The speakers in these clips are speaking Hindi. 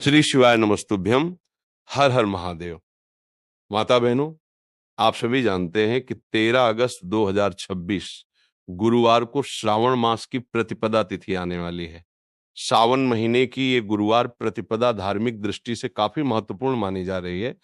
श्री शिवाय नमस्तुभ्यम। हर हर महादेव। माता बहनों, आप सभी जानते हैं कि 13 अगस्त 2026 गुरुवार को श्रावण मास की प्रतिपदा तिथि आने वाली है। सावन महीने की ये गुरुवार प्रतिपदा धार्मिक दृष्टि से काफी महत्वपूर्ण मानी जा रही है,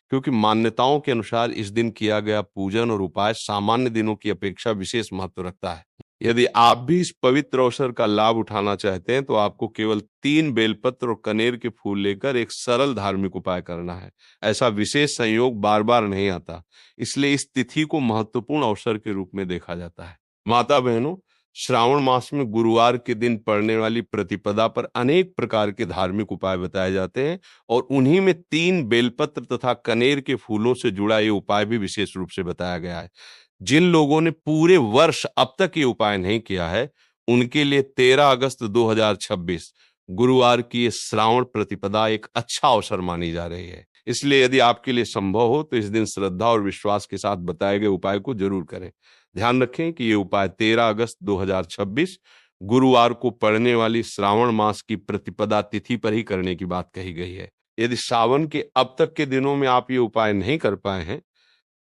क्योंकि मान्यताओं के अनुसार इस दिन किया गया पूजन और उपाय सामान्य दिनों की अपेक्षा विशेष महत्व रखता है। यदि आप भी इस पवित्र अवसर का लाभ उठाना चाहते हैं तो आपको केवल 3 बेलपत्र और कनेर के फूल लेकर एक सरल धार्मिक उपाय करना है। ऐसा विशेष संयोग बार बार नहीं आता, इसलिए इस तिथि को महत्वपूर्ण अवसर के रूप में देखा जाता है। माता बहनों, श्रावण मास में गुरुवार के दिन पड़ने वाली प्रतिपदा पर अनेक प्रकार के धार्मिक उपाय बताए जाते हैं और उन्हीं में 3 बेलपत्र तथा कनेर के फूलों से जुड़ा ये उपाय भी विशेष रूप से बताया गया है। जिन लोगों ने पूरे वर्ष अब तक ये उपाय नहीं किया है, उनके लिए 13 अगस्त 2026 गुरुवार की ये श्रावण प्रतिपदा एक अच्छा अवसर मानी जा रही है। इसलिए यदि आपके लिए संभव हो तो इस दिन श्रद्धा और विश्वास के साथ बताए गए उपाय को जरूर करें। ध्यान रखें कि ये उपाय 13 अगस्त 2026 गुरुवार को पड़ने वाली श्रावण मास की प्रतिपदा तिथि पर ही करने की बात कही गई है। यदि सावन के अब तक के दिनों में आप ये उपाय नहीं कर पाए हैं,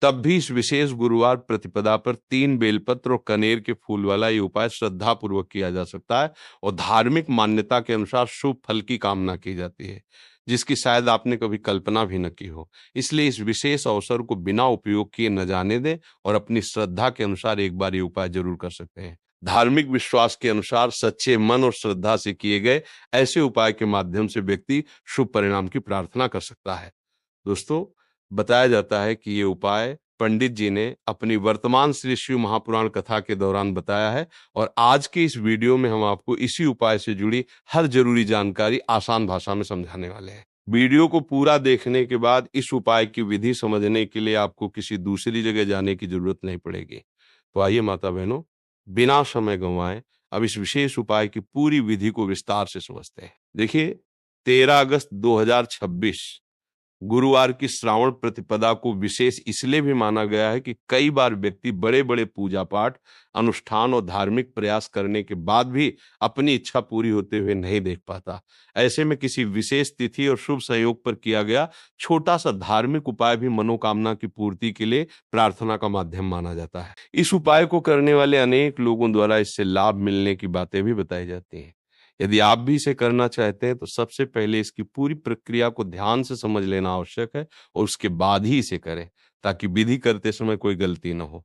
तब भी इस विशेष गुरुवार प्रतिपदा पर 3 बेलपत्र और कनेर के फूल वाला ये उपाय श्रद्धा पूर्वक किया जा सकता है और धार्मिक मान्यता के अनुसार शुभ फल की कामना की जाती है, जिसकी शायद आपने कभी कल्पना भी न की हो। इसलिए इस विशेष अवसर को बिना उपयोग किए न जाने दें और अपनी श्रद्धा के अनुसार एक बार ये उपाय जरूर कर सकते हैं। धार्मिक विश्वास के अनुसार सच्चे मन और श्रद्धा से किए गए ऐसे उपाय के माध्यम से व्यक्ति शुभ परिणाम की प्रार्थना कर सकता है। दोस्तों, बताया जाता है कि ये उपाय पंडित जी ने अपनी वर्तमान श्री शिव महापुराण कथा के दौरान बताया है और आज के इस वीडियो में हम आपको इसी उपाय से जुड़ी हर जरूरी जानकारी आसान भाषा में समझाने वाले हैं। वीडियो को पूरा देखने के बाद इस उपाय की विधि समझने के लिए आपको किसी दूसरी जगह जाने की जरूरत नहीं पड़ेगी। तो आइए माता बहनों, बिना समय गंवाए अब इस विशेष उपाय की पूरी विधि को विस्तार से समझते हैं। देखिए, 13 अगस्त 2026 गुरुवार की श्रावण प्रतिपदा को विशेष इसलिए भी माना गया है कि कई बार व्यक्ति बड़े बड़े पूजा पाठ, अनुष्ठान और धार्मिक प्रयास करने के बाद भी अपनी इच्छा पूरी होते हुए नहीं देख पाता। ऐसे में किसी विशेष तिथि और शुभ संयोग पर किया गया छोटा सा धार्मिक उपाय भी मनोकामना की पूर्ति के लिए प्रार्थना का माध्यम माना जाता है। इस उपाय को करने वाले अनेक लोगों द्वारा इससे लाभ मिलने की बातें भी बताई जाती हैं। यदि आप भी इसे करना चाहते हैं तो सबसे पहले इसकी पूरी प्रक्रिया को ध्यान से समझ लेना आवश्यक है और उसके बाद ही इसे करें, ताकि विधि करते समय कोई गलती न हो।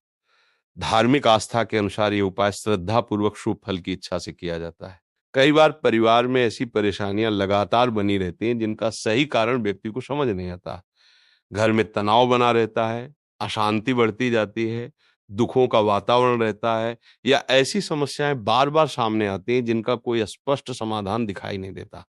धार्मिक आस्था के अनुसार ये उपाय श्रद्धा पूर्वक शुभ फल की इच्छा से किया जाता है। कई बार परिवार में ऐसी परेशानियां लगातार बनी रहती हैं जिनका सही कारण व्यक्ति को समझ नहीं आता। घर में तनाव बना रहता है, अशांति बढ़ती जाती है, दुखों का वातावरण रहता है या ऐसी समस्याएं बार-बार सामने आती हैं जिनका कोई स्पष्ट समाधान दिखाई नहीं देता।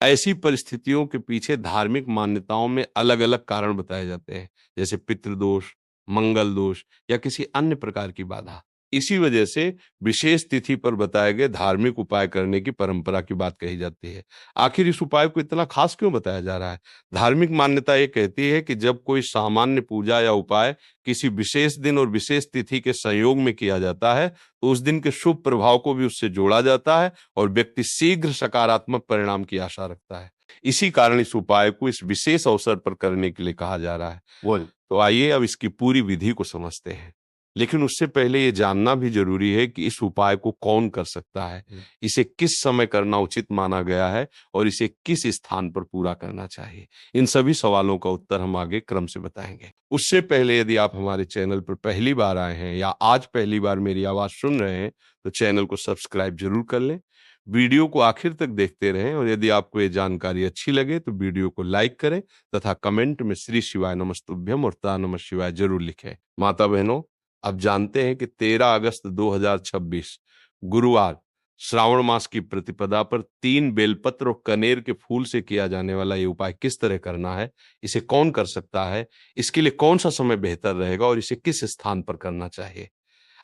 ऐसी परिस्थितियों के पीछे धार्मिक मान्यताओं में अलग-अलग कारण बताए जाते हैं, जैसे पितृदोष, मंगल दोष या किसी अन्य प्रकार की बाधा। इसी वजह से विशेष तिथि पर बताए गए धार्मिक उपाय करने की परंपरा की बात कही जाती है। आखिर इस उपाय को इतना खास क्यों बताया जा रहा है? धार्मिक मान्यता ये कहती है कि जब कोई सामान्य पूजा या उपाय किसी विशेष दिन और विशेष तिथि के संयोग में किया जाता है, तो उस दिन के शुभ प्रभाव को भी उससे जोड़ा जाता है और व्यक्ति शीघ्र सकारात्मक परिणाम की आशा रखता है। इसी कारण इस उपाय को इस विशेष अवसर पर करने के लिए कहा जा रहा है। बोल तो आइए अब इसकी पूरी विधि को समझते हैं। लेकिन उससे पहले ये जानना भी जरूरी है कि इस उपाय को कौन कर सकता है, इसे किस समय करना उचित माना गया है और इसे किस स्थान पर पूरा करना चाहिए। इन सभी सवालों का उत्तर हम आगे क्रम से बताएंगे। उससे पहले यदि आप हमारे चैनल पर पहली बार आए हैं या आज पहली बार मेरी आवाज सुन रहे हैं, तो चैनल को सब्सक्राइब जरूर कर लें। वीडियो को आखिर तक देखते रहें और यदि आपको ये जानकारी अच्छी लगे तो वीडियो को लाइक करें तथा कमेंट में श्री शिवाय नमस्तुभ्यम और ता नमः शिवाय जरूर लिखें। माता बहनों, अब जानते हैं कि 13 अगस्त 2026 गुरुवार श्रावण मास की प्रतिपदा पर 3 बेलपत्र और कनेर के फूल से किया जाने वाला ये उपाय किस तरह करना है, इसे कौन कर सकता है, इसके लिए कौन सा समय बेहतर रहेगा और इसे किस स्थान पर करना चाहिए।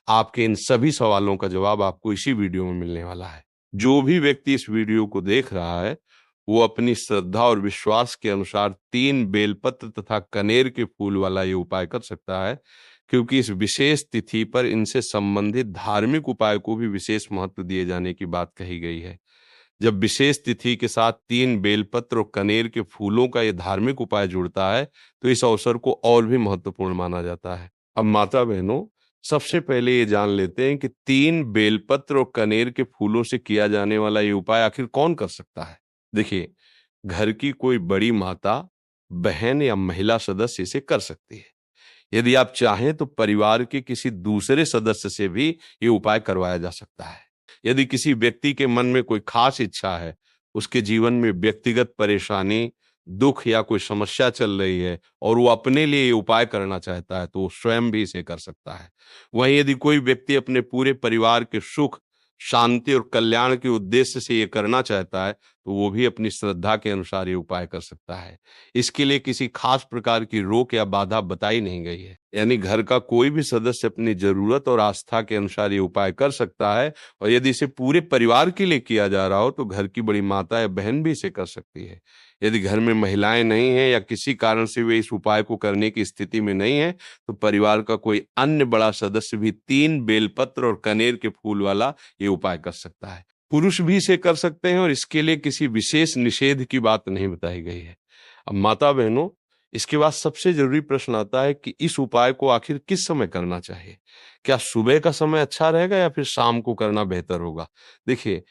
आपके इन सभी सवालों का जवाब आपको इसी वीडियो में मिलने वाला है। जो भी व्यक्ति इस वीडियो को देख रहा है, वो अपनी श्रद्धा और विश्वास के अनुसार 3 बेलपत्र तथा कनेर के फूल वाला ये उपाय कर सकता है, क्योंकि इस विशेष तिथि पर इनसे संबंधित धार्मिक उपाय को भी विशेष महत्व दिए जाने की बात कही गई है। जब विशेष तिथि के साथ 3 बेलपत्र और कनेर के फूलों का ये धार्मिक उपाय जुड़ता है तो इस अवसर को और भी महत्वपूर्ण माना जाता है। अब माता बहनों, सबसे पहले ये जान लेते हैं कि 3 बेलपत्र और कनेर के फूलों से किया जाने वाला ये उपाय आखिर कौन कर सकता है। देखिए, घर की कोई बड़ी माता, बहन या महिला सदस्य इसे कर सकती है। यदि आप चाहें तो परिवार के किसी दूसरे सदस्य से भी ये उपाय करवाया जा सकता है। यदि किसी व्यक्ति के मन में कोई खास इच्छा है, उसके जीवन में व्यक्तिगत परेशानी, दुख या कोई समस्या चल रही है और वो अपने लिए ये उपाय करना चाहता है, तो वो स्वयं भी इसे कर सकता है। वहीं यदि कोई व्यक्ति अपने पूरे परिवार के सुख, शांति और कल्याण के उद्देश्य से ये करना चाहता है, तो वो भी अपनी श्रद्धा के अनुसार ये उपाय कर सकता है। इसके लिए किसी खास प्रकार की रोक या बाधा बताई नहीं गई है। यानी घर का कोई भी सदस्य अपनी जरूरत और आस्था के अनुसार ये उपाय कर सकता है और यदि इसे पूरे परिवार के लिए किया जा रहा हो तो घर की बड़ी माता या बहन भी इसे कर सकती है। यदि घर में महिलाएं नहीं हैं या किसी कारण से वे इस उपाय को करने की स्थिति में नहीं है, तो परिवार का कोई अन्य बड़ा सदस्य भी 3 बेलपत्र और कनेर के फूल वाला ये उपाय कर सकता है। पुरुष भी इसे कर सकते हैं और इसके लिए किसी विशेष निषेध की बात नहीं बताई गई है। अब माता बहनों, इसके बाद सबसे जरूरी प्रश्न आता है कि इस उपाय को आखिर किस समय करना चाहिए। क्या सुबह का समय अच्छा रहेगा या फिर शाम को करना बेहतर होगा। देखिए,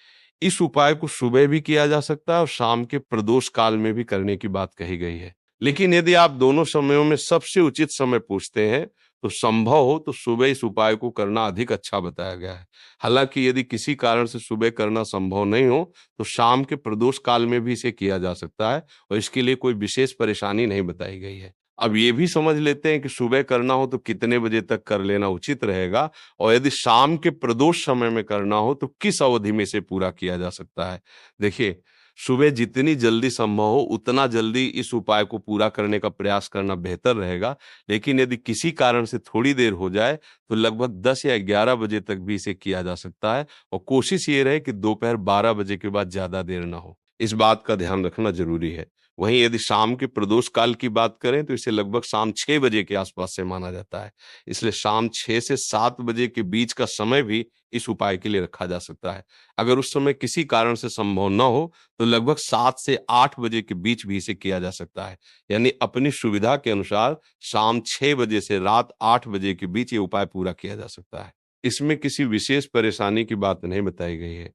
इस उपाय को सुबह भी किया जा सकता है और शाम के प्रदोष काल में भी करने की बात कही गई है। लेकिन यदि आप दोनों समयों में सबसे उचित समय पूछते हैं तो संभव हो तो सुबह इस उपाय को करना अधिक अच्छा बताया गया है। हालांकि यदि किसी कारण से सुबह करना संभव नहीं हो तो शाम के प्रदोष काल में भी इसे किया जा सकता है और इसके लिए कोई विशेष परेशानी नहीं बताई गई है। अब ये भी समझ लेते हैं कि सुबह करना हो तो कितने बजे तक कर लेना उचित रहेगा और यदि शाम के प्रदोष समय में करना हो तो किस अवधि में इसे पूरा किया जा सकता है। देखिए, सुबह जितनी जल्दी संभव हो उतना जल्दी इस उपाय को पूरा करने का प्रयास करना बेहतर रहेगा। लेकिन यदि किसी कारण से थोड़ी देर हो जाए तो लगभग 10 या 11 बजे तक भी इसे किया जा सकता है और कोशिश ये रहे कि दोपहर 12 बजे के बाद ज्यादा देर ना हो। इस बात का ध्यान रखना जरूरी है। वहीं यदि शाम के प्रदोष काल की बात करें तो इसे लगभग शाम 6 बजे के आसपास से माना जाता है। इसलिए शाम 6 से 7 बजे के बीच का समय भी इस उपाय के लिए रखा जा सकता है। अगर उस समय किसी कारण से संभव न हो तो लगभग 7 से 8 बजे के बीच भी इसे किया जा सकता है। यानी अपनी सुविधा के अनुसार शाम 6 बजे से रात 8 बजे के बीच ये उपाय पूरा किया जा सकता है। इसमें किसी विशेष परेशानी की बात नहीं बताई गई है।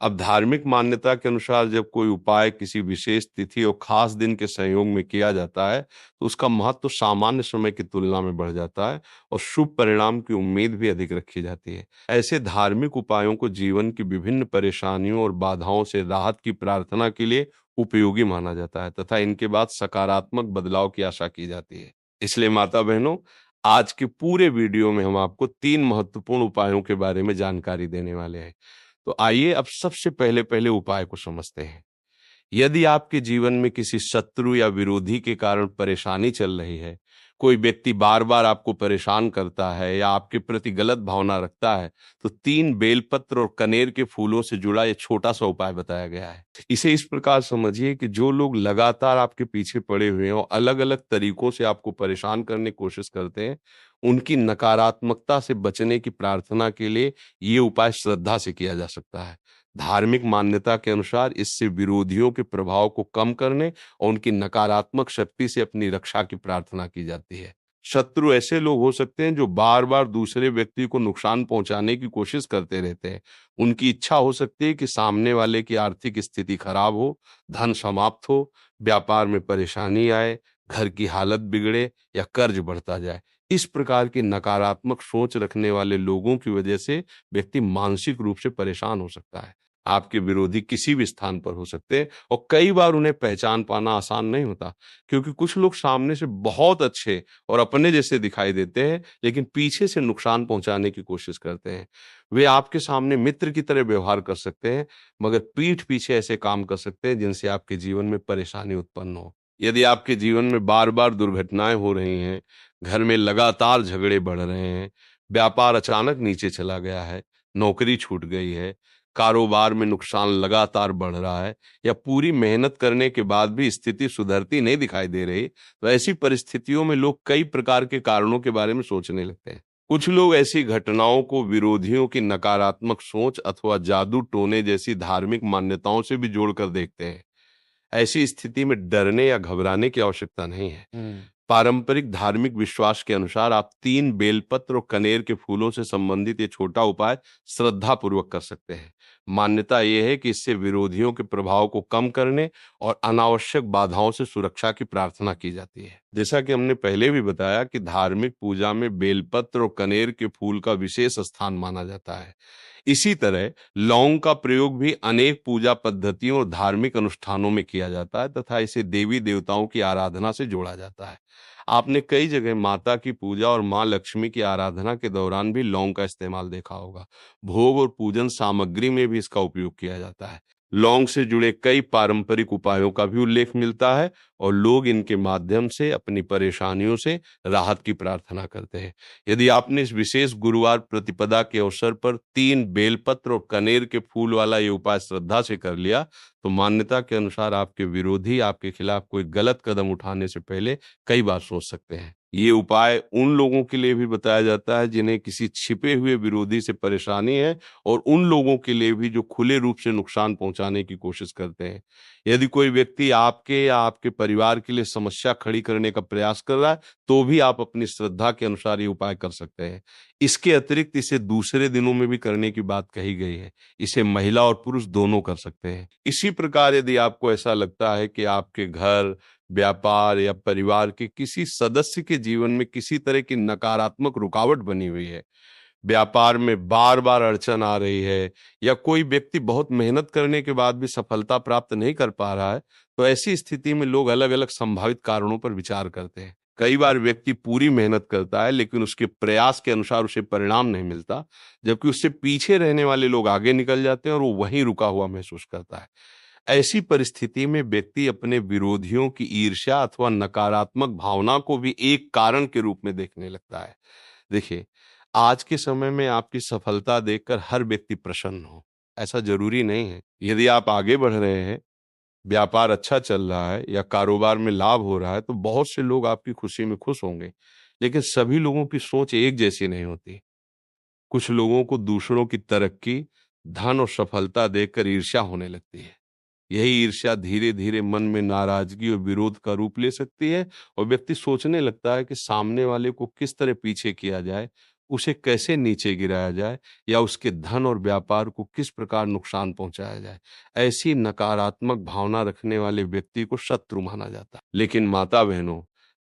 अब धार्मिक मान्यता के अनुसार जब कोई उपाय किसी विशेष तिथि और खास दिन के संयोग में किया जाता है तो उसका महत्व सामान्य समय की तुलना में बढ़ जाता है और शुभ परिणाम की उम्मीद भी अधिक रखी जाती है। ऐसे धार्मिक उपायों को जीवन की विभिन्न परेशानियों और बाधाओं से राहत की प्रार्थना के लिए उपयोगी माना जाता है तथा इनके बाद सकारात्मक बदलाव की आशा की जाती है। इसलिए माता बहनों, आज के पूरे वीडियो में हम आपको 3 महत्वपूर्ण उपायों के बारे में जानकारी देने वाले हैं। तो आइए अब सबसे पहले पहले उपाय को समझते हैं। यदि आपके जीवन में किसी शत्रु या विरोधी के कारण परेशानी चल रही है, कोई व्यक्ति बार-बार आपको परेशान करता है या आपके प्रति गलत भावना रखता है, तो 3 बेलपत्र और कनेर के फूलों से जुड़ा ये छोटा-सा उपाय बताया गया है। इसे इस प्रकार समझिए कि जो लोग लगातार आपके पीछे पड़े हुए हैं और अलग-अलग तरीकों से आपको परेशान करने की कोशिश करते हैं, उनकी नकारात्मकता से बचने की प्रार्थना के लिए ये उपाय श्रद्धा से किया जा सकता है। धार्मिक मान्यता के अनुसार इससे विरोधियों के प्रभाव को कम करने और उनकी नकारात्मक शक्ति से अपनी रक्षा की प्रार्थना की जाती है। शत्रु ऐसे लोग हो सकते हैं जो बार-बार दूसरे व्यक्ति को नुकसान पहुंचाने की कोशिश करते रहते हैं। उनकी इच्छा हो सकती है कि सामने वाले की आर्थिक स्थिति खराब हो, धन समाप्त हो, व्यापार में परेशानी आए, घर की हालत बिगड़े या कर्ज बढ़ता जाए। इस प्रकार की नकारात्मक सोच रखने वाले लोगों की वजह से व्यक्ति मानसिक रूप से परेशान हो सकता है। आपके विरोधी किसी भी स्थान पर हो सकते हैं और कई बार उन्हें पहचान पाना आसान नहीं होता, क्योंकि कुछ लोग सामने से बहुत अच्छे और अपने जैसे दिखाई देते हैं, लेकिन पीछे से नुकसान पहुंचाने की कोशिश करते हैं। वे आपके सामने मित्र की तरह व्यवहार कर सकते हैं, मगर पीठ पीछे ऐसे काम कर सकते हैं जिनसे आपके जीवन में परेशानी उत्पन्न हो। यदि आपके जीवन में बार-बार दुर्घटनाएं हो रही हैं, घर में लगातार झगड़े बढ़ रहे हैं, व्यापार अचानक नीचे चला गया है, नौकरी छूट गई है, कारोबार में नुकसान लगातार बढ़ रहा है या पूरी मेहनत करने के बाद भी स्थिति सुधरती नहीं दिखाई दे रही, तो ऐसी परिस्थितियों में लोग कई प्रकार के कारणों के बारे में सोचने लगते हैं। कुछ लोग ऐसी घटनाओं को विरोधियों की नकारात्मक सोच अथवा जादू टोने जैसी धार्मिक मान्यताओं से भी जोड़कर देखते हैं। ऐसी स्थिति में डरने या घबराने की आवश्यकता नहीं है। पारंपरिक धार्मिक विश्वास के अनुसार आप 3 बेलपत्र और कनेर के फूलों से संबंधित ये छोटा उपाय श्रद्धा पूर्वक कर सकते हैं। मान्यता यह है कि इससे विरोधियों के प्रभाव को कम करने और अनावश्यक बाधाओं से सुरक्षा की प्रार्थना की जाती है। जैसा कि हमने पहले भी बताया कि धार्मिक पूजा में बेलपत्र और कनेर के फूल का विशेष स्थान माना जाता है। इसी तरह लौंग का प्रयोग भी अनेक पूजा पद्धतियों और धार्मिक अनुष्ठानों में किया जाता है तथा इसे देवी देवताओं की आराधना से जोड़ा जाता है। आपने कई जगह माता की पूजा और मां लक्ष्मी की आराधना के दौरान भी लौंग का इस्तेमाल देखा होगा। भोग और पूजन सामग्री में भी इसका उपयोग किया जाता है। लौंग से जुड़े कई पारंपरिक उपायों का भी उल्लेख मिलता है और लोग इनके माध्यम से अपनी परेशानियों से राहत की प्रार्थना करते हैं। यदि आपने इस विशेष गुरुवार प्रतिपदा के अवसर पर 3 बेलपत्र और कनेर के फूल वाला ये उपाय श्रद्धा से कर लिया, तो मान्यता के अनुसार आपके विरोधी आपके खिलाफ कोई गलत कदम उठाने से पहले कई बार सोच सकते हैं। ये उपाय उन लोगों के लिए भी बताया जाता है जिन्हें किसी छिपे हुए विरोधी से परेशानी है और उन लोगों के लिए भी जो खुले रूप से नुकसान पहुंचाने की कोशिश करते हैं। यदि कोई व्यक्ति आपके या आपके परिवार के लिए समस्या खड़ी करने का प्रयास कर रहा है, तो भी आप अपनी श्रद्धा के अनुसार ये उपाय कर सकते हैं। इसके अतिरिक्त इसे दूसरे दिनों में भी करने की बात कही गई है। इसे महिला और पुरुष दोनों कर सकते हैं। इसी प्रकार यदि आपको ऐसा लगता है कि आपके घर, व्यापार या परिवार के किसी सदस्य के जीवन में किसी तरह की नकारात्मक रुकावट बनी हुई है, व्यापार में बार-बार अड़चन आ रही है या कोई व्यक्ति बहुत मेहनत करने के बाद भी सफलता प्राप्त नहीं कर पा रहा है, तो ऐसी स्थिति में लोग अलग-अलग संभावित कारणों पर विचार करते हैं। कई बार व्यक्ति पूरी मेहनत करता है लेकिन उसके प्रयास के अनुसार उसे परिणाम नहीं मिलता, जबकि उससे पीछे रहने वाले लोग आगे निकल जाते हैं और वो वहीं रुका हुआ महसूस करता है। ऐसी परिस्थिति में व्यक्ति अपने विरोधियों की ईर्ष्या अथवा नकारात्मक भावना को भी एक कारण के रूप में देखने लगता है। देखिए, आज के समय में आपकी सफलता देखकर हर व्यक्ति प्रसन्न हो, ऐसा जरूरी नहीं है। यदि आप आगे बढ़ रहे हैं, व्यापार अच्छा चल रहा है या कारोबार में लाभ हो रहा है, तो बहुत से लोग आपकी खुशी में खुश होंगे। लेकिन सभी लोगों की सोच एक जैसी नहीं होती। कुछ लोगों को दूसरों की तरक्की, धन और सफलता देखकर ईर्ष्या होने लगती है। यही ईर्ष्या धीरे-धीरे मन में नाराजगी और विरोध का रूप ले सकती है और व्यक्ति सोचने लगता है कि सामने वाले को किस तरह पीछे किया जाए, उसे कैसे नीचे गिराया जाए या उसके धन और व्यापार को किस प्रकार नुकसान पहुंचाया जाए। ऐसी नकारात्मक भावना रखने वाले व्यक्ति को शत्रु माना जाता है। लेकिन माता-बहनों,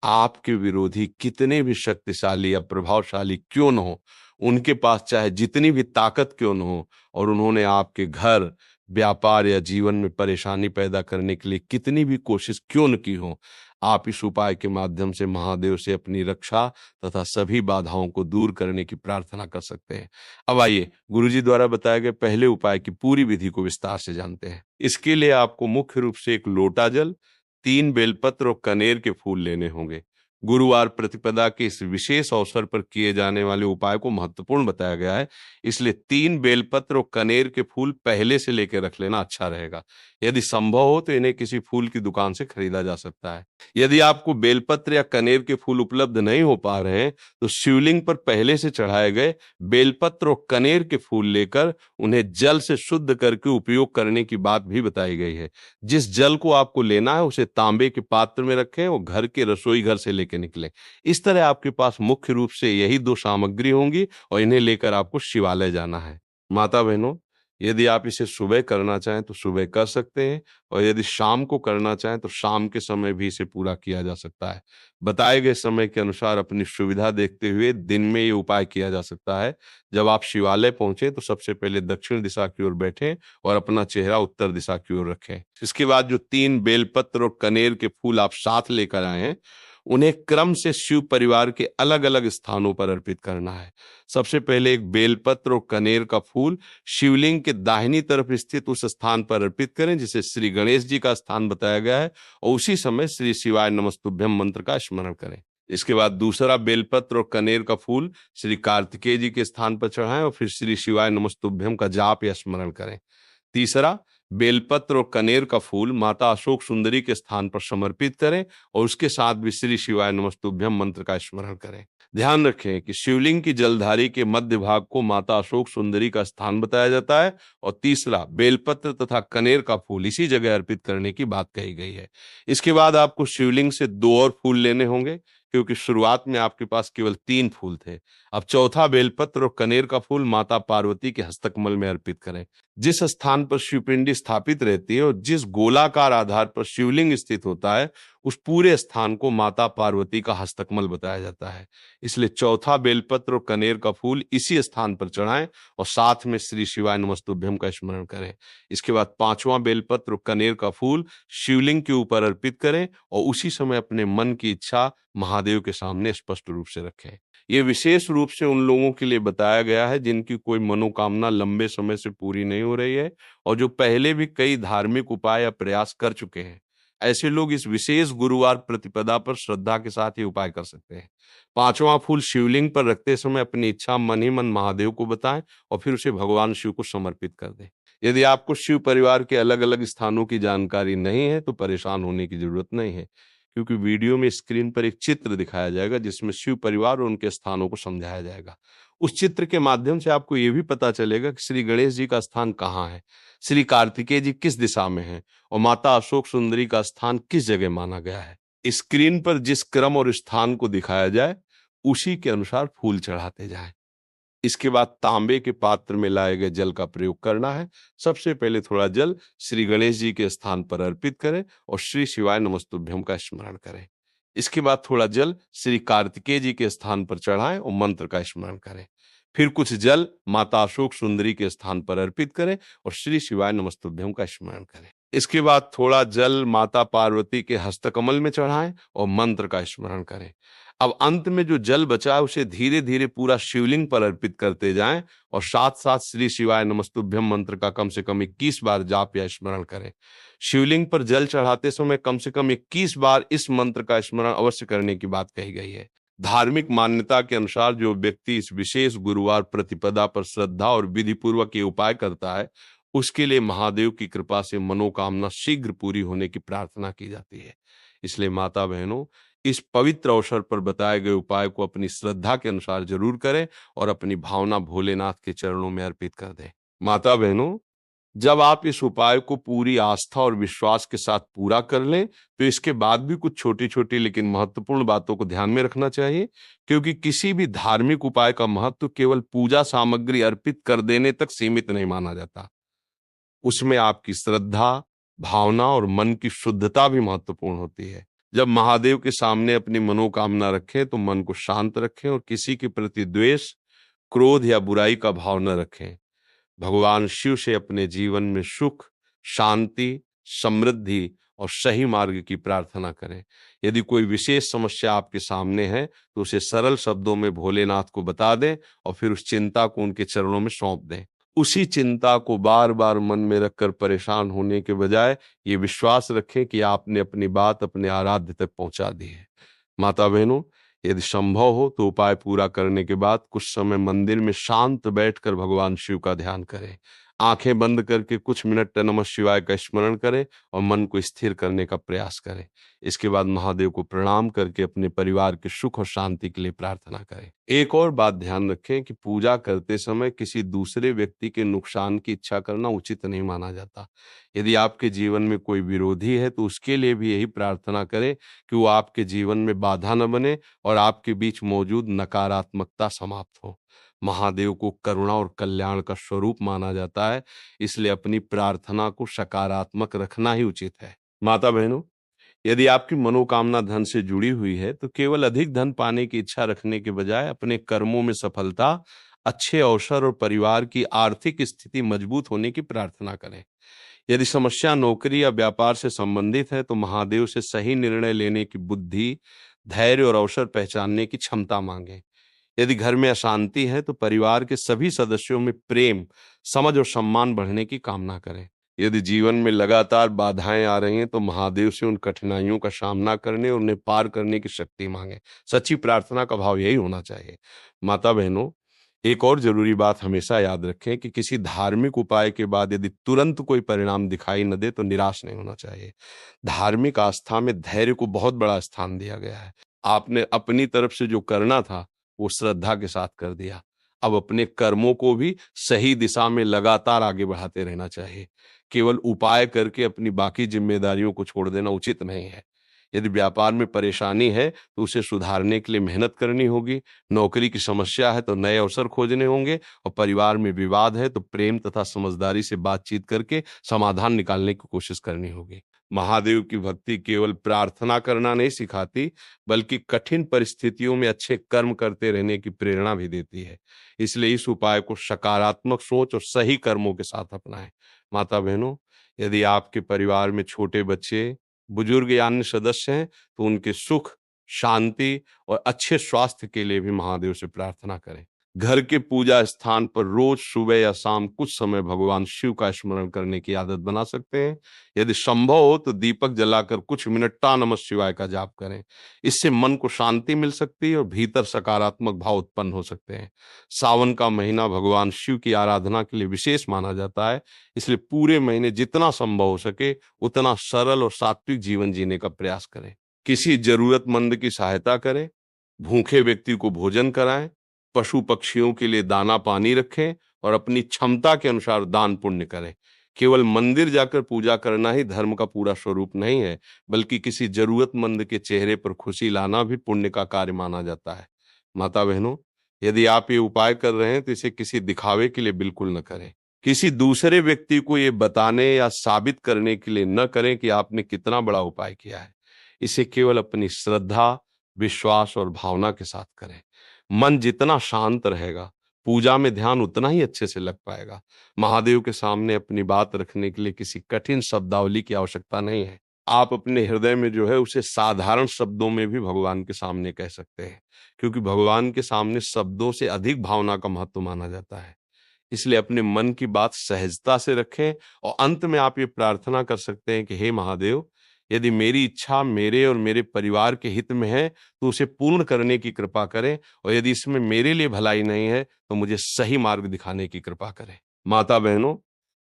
आपके विरोधी कितने भी शक्तिशाली या प्रभावशाली क्यों न हो, उनके पास चाहे जितनी भी ताकत क्यों न हो और उन्होंने आपके घर, व्यापार या जीवन में परेशानी पैदा करने के लिए कितनी भी कोशिश क्यों न की हो, आप इस उपाय के माध्यम से महादेव से अपनी रक्षा तथा सभी बाधाओं को दूर करने की प्रार्थना कर सकते हैं। अब आइए गुरुजी द्वारा बताए गए पहले उपाय की पूरी विधि को विस्तार से जानते हैं। इसके लिए आपको मुख्य रूप से 1 लोटा जल, 3 बेलपत्र और कनेर के फूल लेने होंगे। गुरुवार प्रतिपदा के इस विशेष अवसर पर किए जाने वाले उपाय को महत्वपूर्ण बताया गया है, इसलिए 3 बेलपत्र और कनेर के फूल पहले से लेकर रख लेना अच्छा रहेगा। यदि संभव हो तो इन्हें किसी फूल की दुकान से खरीदा जा सकता है। यदि आपको बेलपत्र या कनेर के फूल उपलब्ध नहीं हो पा रहे हैं, तो शिवलिंग पर पहले से चढ़ाए गए बेलपत्र और कनेर के फूल लेकर उन्हें जल से शुद्ध करके उपयोग करने की बात भी बताई गई है। जिस जल को आपको लेना है उसे तांबे के पात्र में रखें और घर के रसोई घर से लेकर निकलें। इस तरह आपके पास मुख्य रूप से यही 2 सामग्री होंगी और इन्हें लेकर आपको शिवालय जाना है। माता बहनों, यदि आप इसे सुबह करना चाहें तो सुबह कर सकते हैं और यदि शाम को करना चाहें तो शाम के समय भी इसे पूरा किया जा सकता है। बताए गए समय के अनुसार अपनी सुविधा देखते हुए दिन में ये उपाय किया जा सकता है। जब आप शिवालय पहुंचे तो सबसे पहले दक्षिण दिशा की ओर बैठें और अपना चेहरा उत्तर दिशा की ओर रखें। इसके बाद जो 3 बेलपत्र और कनेर के फूल आप साथ लेकर आए हैं, उन्हें क्रम से शिव परिवार के अलग-अलग स्थानों पर अर्पित करना है। सबसे पहले 1 बेलपत्र और कनेर का फूल शिवलिंग के दाहिनी तरफ स्थित उस स्थान पर अर्पित करें जिसे श्री गणेश जी का स्थान बताया गया है और उसी समय श्री शिवाय नमस्तुभ्यम मंत्र का स्मरण करें। इसके बाद दूसरा बेलपत्र और कनेर का फूल श्री कार्तिकेय जी के स्थान पर चढ़ाएं और फिर श्री शिवाय नमस्तुभ्यम का जाप या स्मरण करें। तीसरा, बेलपत्र और कनेर का फूल माता अशोक सुंदरी के स्थान पर समर्पित करें और उसके साथ भी श्री शिवाय नमस्तुभ्यम मंत्र का स्मरण करें। ध्यान रखें कि शिवलिंग की जलधारी के मध्य भाग को माता अशोक सुंदरी का स्थान बताया जाता है और तीसरा बेलपत्र तथा कनेर का फूल इसी जगह अर्पित करने की बात कही गई है। इसके बाद आपको शिवलिंग से दो और फूल लेने होंगे, क्योंकि शुरुआत में आपके पास केवल 3 फूल थे। अब चौथा बेलपत्र और कनेर का फूल माता पार्वती के हस्तकमल में अर्पित करें। जिस स्थान पर शिवपिंडी स्थापित रहती है और जिस गोलाकार आधार पर शिवलिंग स्थित होता है, उस पूरे स्थान को माता पार्वती का हस्तकमल बताया जाता है। इसलिए चौथा बेलपत्र और कनेर का फूल इसी स्थान पर चढ़ाएं और साथ में श्री शिवाय नमस्तुभ्यम का स्मरण करें। इसके बाद पांचवां बेलपत्र और कनेर का फूल शिवलिंग के ऊपर अर्पित करें और उसी समय अपने मन की इच्छा महादेव के सामने स्पष्ट रूप से रखें। ये विशेष रूप से उन लोगों के लिए बताया गया है जिनकी कोई मनोकामना लंबे समय से पूरी नहीं हो रही है और जो पहले भी कई धार्मिक उपाय या प्रयास कर चुके हैं। ऐसे लोग इस विशेष गुरुवार प्रतिपदा पर श्रद्धा के साथ ये उपाय कर सकते हैं। पांचवां फूल शिवलिंग पर रखते समय अपनी इच्छा मन ही मन महादेव को बताएं और फिर उसे भगवान शिव को समर्पित कर दें। यदि आपको शिव परिवार के अलग अलग स्थानों की जानकारी नहीं है तो परेशान होने की जरूरत नहीं है, क्योंकि वीडियो में स्क्रीन पर एक चित्र दिखाया जाएगा जिसमें शिव परिवार और उनके स्थानों को समझाया जाएगा। उस चित्र के माध्यम से आपको यह भी पता चलेगा कि श्री गणेश जी का स्थान कहाँ है, श्री कार्तिकेय जी किस दिशा में है और माता अशोक सुंदरी का स्थान किस जगह माना गया है। स्क्रीन पर जिस क्रम और स्थान को दिखाया जाए उसी के अनुसार फूल चढ़ाते जाएं। इसके बाद तांबे के पात्र में लाए गए जल का प्रयोग करना है। सबसे पहले थोड़ा जल श्री गणेश जी के स्थान पर अर्पित करें और श्री शिवाय नमस्तुभ्यम का स्मरण करें। इसके बाद थोड़ा जल श्री कार्तिकेय जी के स्थान पर चढ़ाएं और मंत्र का स्मरण करें। फिर कुछ जल माता अशोक सुंदरी के स्थान पर अर्पित करें और श्री शिवाय नमस्तुभ्यम का स्मरण करें। इसके बाद थोड़ा जल माता पार्वती के हस्तकमल में चढ़ाएं और मंत्र का स्मरण करें। अब अंत में जो जल बचा है उसे धीरे धीरे पूरा शिवलिंग पर अर्पित करते जाएं और साथ साथ श्री शिवाय नमस्तुभ्यम मंत्र का कम से कम 21 बार जाप या स्मरण करें। शिवलिंग पर जल चढ़ाते समय कम से कम 21 बार इस मंत्र का स्मरण अवश्य करने की बात कही गई है। धार्मिक मान्यता के अनुसार जो व्यक्ति इस विशेष गुरुवार प्रतिपदा पर श्रद्धा और विधि पूर्वक ये उपाय करता है, उसके लिए महादेव की कृपा से मनोकामना शीघ्र पूरी होने की प्रार्थना की जाती है। इसलिए माता बहनों, इस पवित्र अवसर पर बताए गए उपाय को अपनी श्रद्धा के अनुसार जरूर करें और अपनी भावना भोलेनाथ के चरणों में अर्पित कर दें। माता बहनों, जब आप इस उपाय को पूरी आस्था और विश्वास के साथ पूरा कर लें तो इसके बाद भी कुछ छोटी छोटी लेकिन महत्वपूर्ण बातों को ध्यान में रखना चाहिए, क्योंकि किसी भी धार्मिक उपाय का महत्व केवल पूजा सामग्री अर्पित कर देने तक सीमित नहीं माना जाता। उसमें आपकी श्रद्धा, भावना और मन की शुद्धता भी महत्वपूर्ण होती है। जब महादेव के सामने अपनी मनोकामना रखें तो मन को शांत रखें और किसी के प्रति द्वेष, क्रोध या बुराई का भाव न रखें। भगवान शिव से अपने जीवन में सुख, शांति, समृद्धि और सही मार्ग की प्रार्थना करें। यदि कोई विशेष समस्या आपके सामने है तो उसे सरल शब्दों में भोलेनाथ को बता दें और फिर उस चिंता को उनके चरणों में सौंप दें। उसी चिंता को बार बार मन में रखकर परेशान होने के बजाय ये विश्वास रखें कि आपने अपनी बात अपने आराध्य तक पहुंचा दी है। माता बहनों, यदि संभव हो तो उपाय पूरा करने के बाद कुछ समय मंदिर में शांत बैठकर भगवान शिव का ध्यान करें। आंखें बंद करके कुछ मिनट नमः शिवाय का स्मरण करें और मन को स्थिर करने का प्रयास करें। इसके बाद महादेव को प्रणाम करके अपने परिवार के सुख और शांति के लिए प्रार्थना करें। एक और बात ध्यान रखें कि पूजा करते समय किसी दूसरे व्यक्ति के नुकसान की इच्छा करना उचित नहीं माना जाता। यदि आपके जीवन में कोई विरोधी है तो उसके लिए भी यही प्रार्थना करें कि वो आपके जीवन में बाधा न बने और आपके बीच मौजूद नकारात्मकता समाप्त हो। महादेव को करुणा और कल्याण का स्वरूप माना जाता है, इसलिए अपनी प्रार्थना को सकारात्मक रखना ही उचित है। माता बहनों, यदि आपकी मनोकामना धन से जुड़ी हुई है तो केवल अधिक धन पाने की इच्छा रखने के बजाय अपने कर्मों में सफलता, अच्छे अवसर और परिवार की आर्थिक स्थिति मजबूत होने की प्रार्थना करें। यदि समस्या नौकरी या व्यापार से संबंधित है तो महादेव से सही निर्णय लेने की बुद्धि, धैर्य और अवसर पहचानने की क्षमता मांगें। यदि घर में अशांति है तो परिवार के सभी सदस्यों में प्रेम, समझ और सम्मान बढ़ने की कामना करें। यदि जीवन में लगातार बाधाएं आ रही हैं तो महादेव से उन कठिनाइयों का सामना करने और उन्हें पार करने की शक्ति मांगें। सच्ची प्रार्थना का भाव यही होना चाहिए। माता बहनों, एक और जरूरी बात हमेशा याद रखें कि किसी धार्मिक उपाय के बाद यदि तुरंत कोई परिणाम दिखाई न दे तो निराश नहीं होना चाहिए। धार्मिक आस्था में धैर्य को बहुत बड़ा स्थान दिया गया है। आपने अपनी तरफ से जो करना था वो श्रद्धा के साथ कर दिया। अब अपने कर्मों को भी सही दिशा में लगातार आगे बढ़ाते रहना चाहिए। केवल उपाय करके अपनी बाकी जिम्मेदारियों को छोड़ देना उचित नहीं है। यदि व्यापार में परेशानी है तो उसे सुधारने के लिए मेहनत करनी होगी। नौकरी की समस्या है तो नए अवसर खोजने होंगे, और परिवार में विवाद है तो प्रेम तथा समझदारी से बातचीत करके समाधान निकालने की कोशिश करनी होगी। महादेव की भक्ति केवल प्रार्थना करना नहीं सिखाती, बल्कि कठिन परिस्थितियों में अच्छे कर्म करते रहने की प्रेरणा भी देती है। इसलिए इस उपाय को सकारात्मक सोच और सही कर्मों के साथ अपनाएं। माता बहनों, यदि आपके परिवार में छोटे बच्चे, बुजुर्ग या अन्य सदस्य हैं, तो उनके सुख, शांति और अच्छे स्वास्थ्य के लिए भी महादेव से प्रार्थना करें। घर के पूजा स्थान पर रोज सुबह या शाम कुछ समय भगवान शिव का स्मरण करने की आदत बना सकते हैं। यदि संभव हो तो दीपक जलाकर कुछ मिनट टा नमः शिवाय का जाप करें। इससे मन को शांति मिल सकती है और भीतर सकारात्मक भाव उत्पन्न हो सकते हैं। सावन का महीना भगवान शिव की आराधना के लिए विशेष माना जाता है, इसलिए पूरे महीने जितना संभव हो सके उतना सरल और सात्विक जीवन जीने का प्रयास करें। किसी जरूरतमंद की सहायता करें, भूखे व्यक्ति को भोजन कराएं, पशु पक्षियों के लिए दाना पानी रखें और अपनी क्षमता के अनुसार दान पुण्य करें। केवल मंदिर जाकर पूजा करना ही धर्म का पूरा स्वरूप नहीं है, बल्कि किसी जरूरतमंद के चेहरे पर खुशी लाना भी पुण्य का कार्य माना जाता है। माता बहनों, यदि आप ये उपाय कर रहे हैं तो इसे किसी दिखावे के लिए बिल्कुल न करें। किसी दूसरे व्यक्ति को ये बताने या साबित करने के लिए न करें कि आपने कितना बड़ा उपाय किया है। इसे केवल अपनी श्रद्धा, विश्वास और भावना के साथ करें। मन जितना शांत रहेगा, पूजा में ध्यान उतना ही अच्छे से लग पाएगा। महादेव के सामने अपनी बात रखने के लिए किसी कठिन शब्दावली की आवश्यकता नहीं है। आप अपने हृदय में जो है उसे साधारण शब्दों में भी भगवान के सामने कह सकते हैं, क्योंकि भगवान के सामने शब्दों से अधिक भावना का महत्व माना जाता है। इसलिए अपने मन की बात सहजता से रखें और अंत में आप ये प्रार्थना कर सकते हैं कि हे महादेव, यदि मेरी इच्छा मेरे और मेरे परिवार के हित में है तो उसे पूर्ण करने की कृपा करें, और यदि इसमें मेरे लिए भलाई नहीं है तो मुझे सही मार्ग दिखाने की कृपा करें। माता बहनों,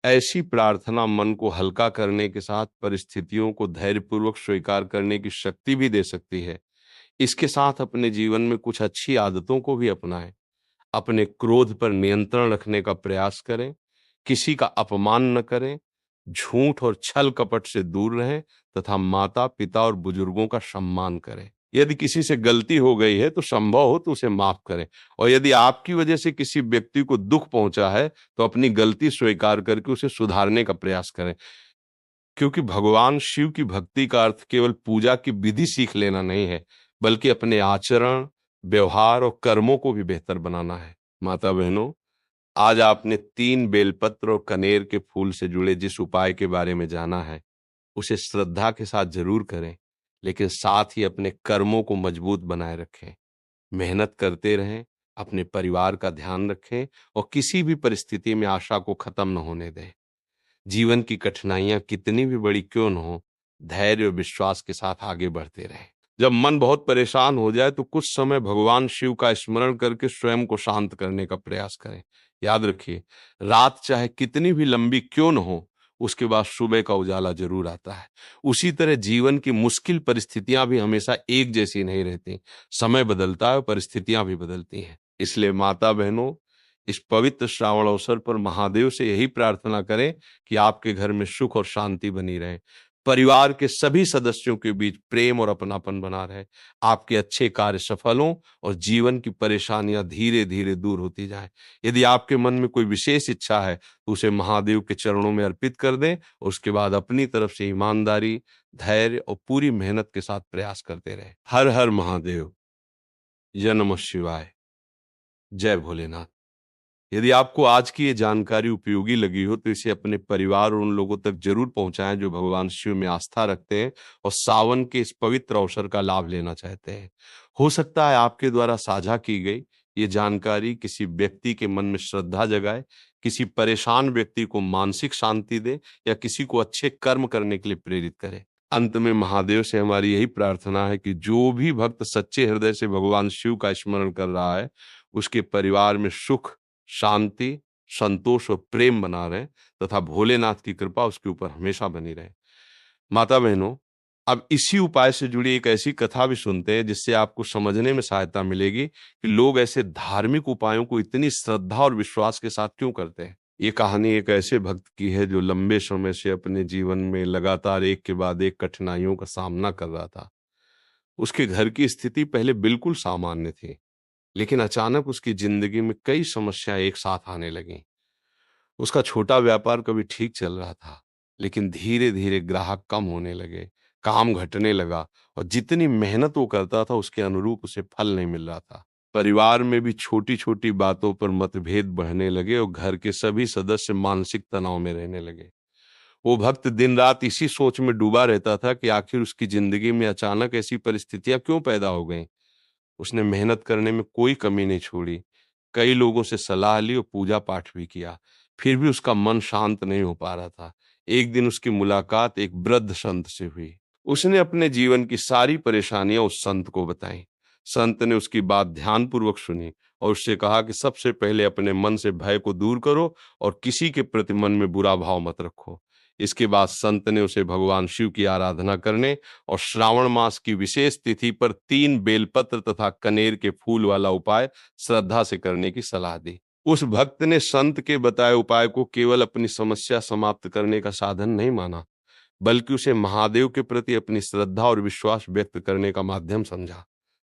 ऐसी प्रार्थना मन को हल्का करने के साथ परिस्थितियों को धैर्यपूर्वक स्वीकार करने की शक्ति भी दे सकती है। इसके साथ अपने जीवन में कुछ अच्छी आदतों को भी अपनाएं। अपने क्रोध पर नियंत्रण रखने का प्रयास करें, किसी का अपमान न करें, झूठ और छल कपट से दूर रहें तथा माता पिता और बुजुर्गों का सम्मान करें। यदि किसी से गलती हो गई है तो संभव हो तो उसे माफ करें, और यदि आपकी वजह से किसी व्यक्ति को दुख पहुंचा है तो अपनी गलती स्वीकार करके उसे सुधारने का प्रयास करें, क्योंकि भगवान शिव की भक्ति का अर्थ केवल पूजा की विधि सीख लेना नहीं है, बल्कि अपने आचरण, व्यवहार और कर्मों को भी बेहतर बनाना है। माता बहनों, आज आपने 3 बेलपत्र और कनेर के फूल से जुड़े जिस उपाय के बारे में जाना है, उसे श्रद्धा के साथ जरूर करें, लेकिन साथ ही अपने कर्मों को मजबूत बनाए रखें। मेहनत करते रहें, अपने परिवार का ध्यान रखें और किसी भी परिस्थिति में आशा को खत्म न होने दें। जीवन की कठिनाइयां कितनी भी बड़ी क्यों न हो, धैर्य और विश्वास के साथ आगे बढ़ते रहें। जब मन बहुत परेशान हो जाए तो कुछ समय भगवान शिव का स्मरण करके स्वयं को शांत करने का प्रयास करें। याद रखिए, रात चाहे कितनी भी लंबी क्यों न हो, उसके बाद सुबह का उजाला जरूर आता है। उसी तरह जीवन की मुश्किल परिस्थितियां भी हमेशा एक जैसी नहीं रहती। समय बदलता है और परिस्थितियां भी बदलती हैं। इसलिए माता बहनों, इस पवित्र श्रावण अवसर पर महादेव से यही प्रार्थना करें कि आपके घर में सुख और शांति बनी रहे, परिवार के सभी सदस्यों के बीच प्रेम और अपनापन बना रहे, आपके अच्छे कार्य सफल हों और जीवन की परेशानियां धीरे धीरे दूर होती जाएं। यदि आपके मन में कोई विशेष इच्छा है तो उसे महादेव के चरणों में अर्पित कर दें, और उसके बाद अपनी तरफ से ईमानदारी, धैर्य और पूरी मेहनत के साथ प्रयास करते रहें। हर हर महादेव। जय नमः शिवाय। जय भोलेनाथ। यदि आपको आज की ये जानकारी उपयोगी लगी हो तो इसे अपने परिवार और उन लोगों तक जरूर पहुंचाएं जो भगवान शिव में आस्था रखते हैं और सावन के इस पवित्र अवसर का लाभ लेना चाहते हैं। हो सकता है आपके द्वारा साझा की गई ये जानकारी किसी व्यक्ति के मन में श्रद्धा जगाए, किसी परेशान व्यक्ति को मानसिक शांति दे या किसी को अच्छे कर्म करने के लिए प्रेरित करे। अंत में महादेव से हमारी यही प्रार्थना है कि जो भी भक्त सच्चे हृदय से भगवान शिव का स्मरण कर रहा है, उसके परिवार में सुख, शांति, संतोष और प्रेम बना रहे तथा भोलेनाथ की कृपा उसके ऊपर हमेशा बनी रहे। माता बहनों, अब इसी उपाय से जुड़ी एक ऐसी कथा भी सुनते हैं जिससे आपको समझने में सहायता मिलेगी कि लोग ऐसे धार्मिक उपायों को इतनी श्रद्धा और विश्वास के साथ क्यों करते हैं। ये कहानी एक ऐसे भक्त की है जो लंबे समय से अपने जीवन में लगातार एक के बाद एक कठिनाइयों का सामना कर रहा था। उसके घर की स्थिति पहले बिल्कुल सामान्य थी, लेकिन अचानक उसकी जिंदगी में कई समस्याएं एक साथ आने लगीं। उसका छोटा व्यापार कभी ठीक चल रहा था, लेकिन धीरे धीरे ग्राहक कम होने लगे, काम घटने लगा और जितनी मेहनत वो करता था उसके अनुरूप उसे फल नहीं मिल रहा था। परिवार में भी छोटी छोटी बातों पर मतभेद बढ़ने लगे और घर के सभी सदस्य मानसिक तनाव में रहने लगे। वो भक्त दिन रात इसी सोच में डूबा रहता था कि आखिर उसकी जिंदगी में अचानक ऐसी परिस्थितियां क्यों पैदा हो गईं। उसने मेहनत करने में कोई कमी नहीं छोड़ी, कई लोगों से सलाह ली और पूजा पाठ भी किया, फिर भी उसका मन शांत नहीं हो पा रहा था। एक दिन उसकी मुलाकात एक वृद्ध संत से हुई। उसने अपने जीवन की सारी परेशानियां उस संत को बताई। संत ने उसकी बात ध्यानपूर्वक सुनी और उससे कहा कि सबसे पहले अपने मन से भय को दूर करो और किसी के प्रति मन में बुरा भाव मत रखो। इसके बाद संत ने उसे भगवान शिव की आराधना करने और श्रावण मास की विशेष तिथि पर 3 बेलपत्र तथा कनेर के फूल वाला उपाय श्रद्धा से करने की सलाह दी। उस भक्त ने संत के बताए उपाय को केवल अपनी समस्या समाप्त करने का साधन नहीं माना, बल्कि उसे महादेव के प्रति अपनी श्रद्धा और विश्वास व्यक्त करने का माध्यम समझा।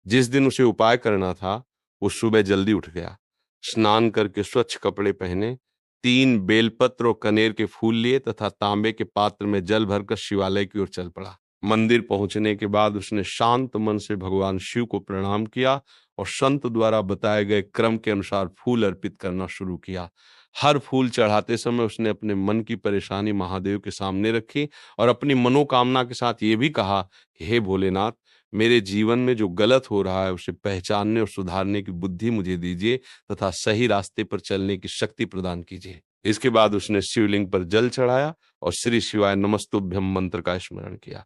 जिस दिन उसे उपाय करना था, वो सुबह जल्दी उठ गया, स्नान करके स्वच्छ कपड़े पहने, 3 बेलपत्र और कनेर के फूल लिए तथा तांबे के पात्र में जल भरकर शिवालय की ओर चल पड़ा। मंदिर पहुंचने के बाद उसने शांत मन से भगवान शिव को प्रणाम किया और संत द्वारा बताए गए क्रम के अनुसार फूल अर्पित करना शुरू किया। हर फूल चढ़ाते समय उसने अपने मन की परेशानी महादेव के सामने रखी और अपनी मनोकामना के साथ ये भी कहा, हे भोलेनाथ, मेरे जीवन में जो गलत हो रहा है उसे पहचानने और सुधारने की बुद्धि मुझे दीजिए तथा सही रास्ते पर चलने की शक्ति प्रदान कीजिए। इसके बाद उसने शिवलिंग पर जल चढ़ाया और श्री शिवाय नमस्तुभ्यम मंत्र का स्मरण किया।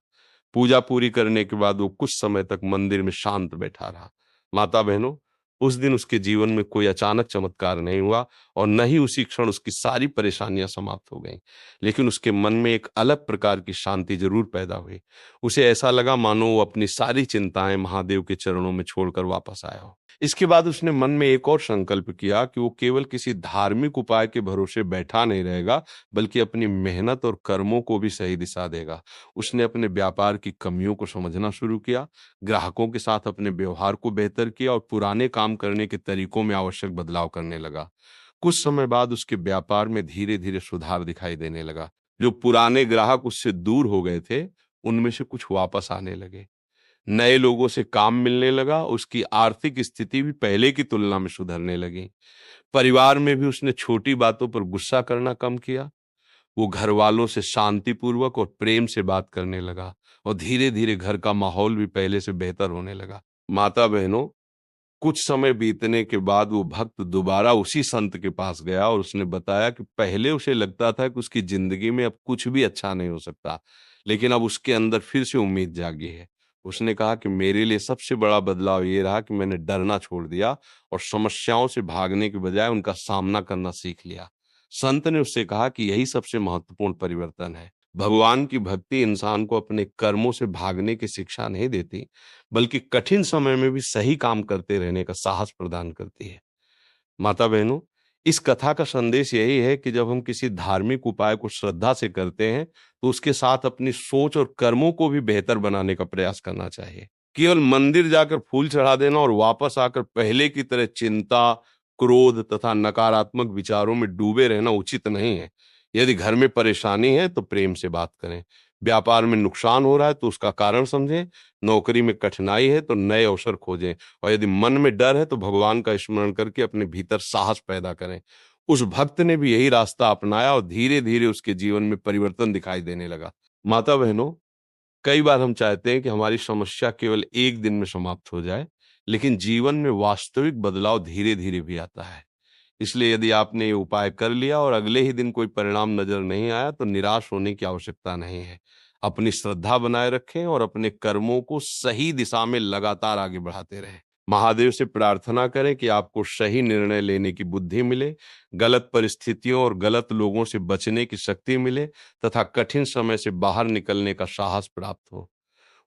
पूजा पूरी करने के बाद वो कुछ समय तक मंदिर में शांत बैठा रहा। माता बहनों, उस दिन उसके जीवन में कोई अचानक चमत्कार नहीं हुआ और न ही उसी क्षण उसकी सारी परेशानियां समाप्त हो गईं, लेकिन उसके मन में एक अलग प्रकार की शांति जरूर पैदा हुई। उसे ऐसा लगा मानो वो अपनी सारी चिंताएं महादेव के चरणों में छोड़कर वापस आया हो। इसके बाद उसने मन में एक और संकल्प किया कि वो केवल किसी धार्मिक उपाय के भरोसे बैठा नहीं रहेगा, बल्कि अपनी मेहनत और कर्मों को भी सही दिशा देगा। उसने अपने व्यापार की कमियों को समझना शुरू किया, ग्राहकों के साथ अपने व्यवहार को बेहतर किया और पुराने काम करने के तरीकों में आवश्यक बदलाव करने लगा। कुछ समय बाद उसके व्यापार में धीरे धीरे सुधार दिखाई देने लगा। जो पुराने ग्राहक उससे दूर हो गए थे, उनमें से कुछ वापस आने लगे। नए लोगों से काम मिलने लगा, उसकी आर्थिक स्थिति भी पहले की तुलना में सुधरने लगी। परिवार में भी उसने छोटी बातों पर गुस्सा करना कम किया। वो घर वालों से शांतिपूर्वक और प्रेम से बात करने लगा और धीरे धीरे घर का माहौल भी पहले से बेहतर होने लगा। माता बहनों, कुछ समय बीतने के बाद वो भक्त दोबारा उसी संत के पास गया और उसने बताया कि पहले उसे लगता था कि उसकी जिंदगी में अब कुछ भी अच्छा नहीं हो सकता, लेकिन अब उसके अंदर फिर से उम्मीद जागी है। उसने कहा कि मेरे लिए सबसे बड़ा बदलाव ये रहा कि मैंने डरना छोड़ दिया और समस्याओं से भागने के बजाय उनका सामना करना सीख लिया। संत ने उससे कहा कि यही सबसे महत्वपूर्ण परिवर्तन है। भगवान की भक्ति इंसान को अपने कर्मों से भागने की शिक्षा नहीं देती, बल्कि कठिन समय में भी सही काम करते रहने का साहस प्रदान करती है। माता बहनों, इस कथा का संदेश यही है कि जब हम किसी धार्मिक उपाय को श्रद्धा से करते हैं, तो उसके साथ अपनी सोच और कर्मों को भी बेहतर बनाने का प्रयास करना चाहिए। केवल मंदिर जाकर फूल चढ़ा देना और वापस आकर पहले की तरह चिंता, क्रोध तथा नकारात्मक विचारों में डूबे रहना उचित नहीं है। यदि घर में परेशानी है तो प्रेम से बात करें। व्यापार में नुकसान हो रहा है तो उसका कारण समझें। नौकरी में कठिनाई है तो नए अवसर खोजें और यदि मन में डर है तो भगवान का स्मरण करके अपने भीतर साहस पैदा करें। उस भक्त ने भी यही रास्ता अपनाया और धीरे धीरे उसके जीवन में परिवर्तन दिखाई देने लगा। माता बहनों, कई बार हम चाहते हैं कि हमारी समस्या केवल एक दिन में समाप्त हो जाए, लेकिन जीवन में वास्तविक बदलाव धीरे धीरे भी आता है। इसलिए यदि आपने ये उपाय कर लिया और अगले ही दिन कोई परिणाम नजर नहीं आया तो निराश होने की आवश्यकता नहीं है। अपनी श्रद्धा बनाए रखें और अपने कर्मों को सही दिशा में लगातार आगे बढ़ाते रहें। महादेव से प्रार्थना करें कि आपको सही निर्णय लेने की बुद्धि मिले, गलत परिस्थितियों और गलत लोगों से बचने की शक्ति मिले तथा कठिन समय से बाहर निकलने का साहस प्राप्त हो।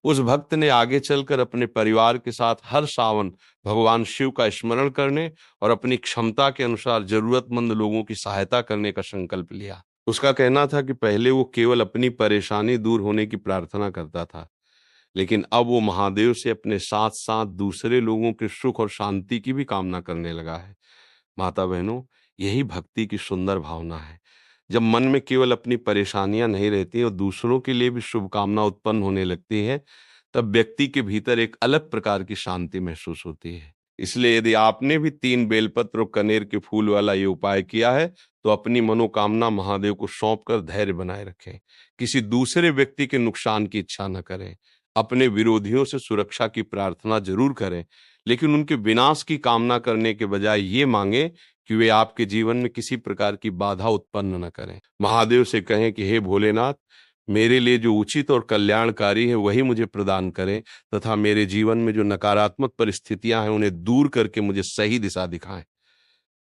उस भक्त ने आगे चलकर अपने परिवार के साथ हर सावन भगवान शिव का स्मरण करने और अपनी क्षमता के अनुसार जरूरतमंद लोगों की सहायता करने का संकल्प लिया। उसका कहना था कि पहले वो केवल अपनी परेशानी दूर होने की प्रार्थना करता था, लेकिन अब वो महादेव से अपने साथ साथ दूसरे लोगों के सुख और शांति की भी कामना करने लगा है। माता बहनों, यही भक्ति की सुंदर भावना है। जब मन में केवल अपनी परेशानियां नहीं रहती और दूसरों के लिए भी शुभकामना उत्पन्न होने लगती है, तब व्यक्ति के भीतर एक अलग प्रकार की शांति महसूस होती है। इसलिए यदि आपने भी 3 बेलपत्र और कनेर के फूल वाला ये उपाय किया है, तो अपनी मनोकामना महादेव को सौंप कर धैर्य बनाए रखें। किसी दूसरे व्यक्ति के नुकसान की इच्छा न करें। अपने विरोधियों से सुरक्षा की प्रार्थना जरूर करें, लेकिन उनके विनाश की कामना करने के बजाय ये मांगे कि वे आपके जीवन में किसी प्रकार की बाधा उत्पन्न न करें। महादेव से कहें कि हे भोलेनाथ, मेरे लिए जो उचित और कल्याणकारी है वही मुझे प्रदान करें, तथा मेरे जीवन में जो नकारात्मक परिस्थितियां हैं उन्हें दूर करके मुझे सही दिशा दिखाएं।